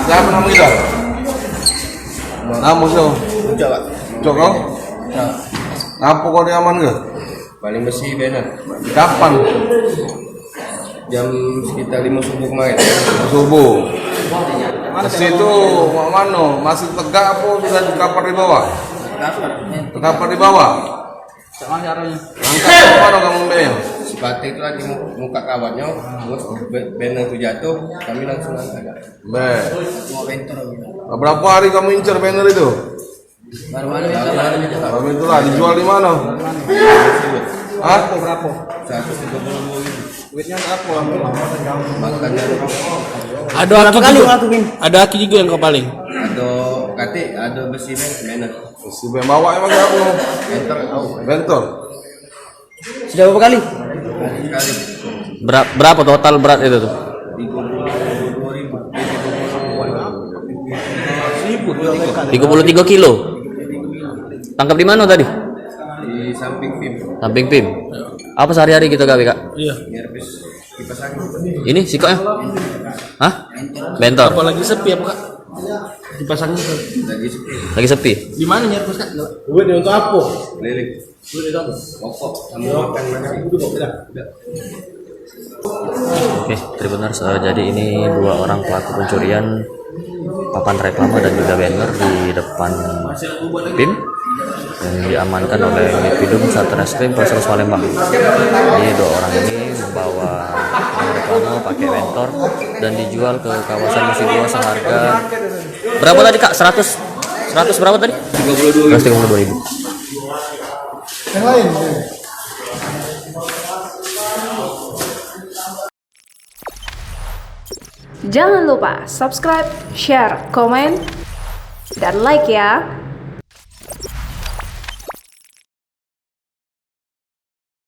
Siapa nama kita? Nama siapa? Ucap Pak. Cok kau? Apa kau diaman ke? Paling besi benar. Kapan? Jam sekitar 5 subuh kemarin. Subuh. Ke situ mana? Masih tegak apa sudah terkapar di bawah? Terkapar di bawah? Angkat ke mana kamu Mbak? Si Pate itu lagi muka kawannya, terus banner itu jatuh, kami langsung angkat. Mbak. Berapa hari kamu incer banner itu? Baru itu lah dijual di mana? Hah? Berapa? 132.000. Duitnya apa? Makanya Ada aki juga yang kepaling. ada kate, ada besi banner. Si bawa emang kamu? Enter, Bentor. Sudah berapa kali? sekali. Berapa total berat itu tuh? 33 kilo. Tangkap di mana tadi? Di samping PIM. Samping PIM. Apa sehari-hari kita gawe, Kak? Iya. Nyervis kipas angin. Ini sikoknya? Hah? Bentor. Apa lagi sepi apa Kak? Dipasangin tuh. Lagi sepi. Lagi sepi. Di mana nyerpus Kak? Duit untuk apa? Lilik. Pokok sama makan nasi. Oke, Tribuners, jadi ini dua orang pelaku pencurian papan reklame dan juga banner di depan PIM yang diamankan oleh Unit Satreskrim Polres Palembang. Jadi dua orang ini membawa papan reklame pakai bentor dan dijual ke kawasan Musi 2 seharga berapa tadi Kak? 100 berapa tadi? 132.000. Yang lain. Jangan lupa subscribe, share, komen, dan like ya.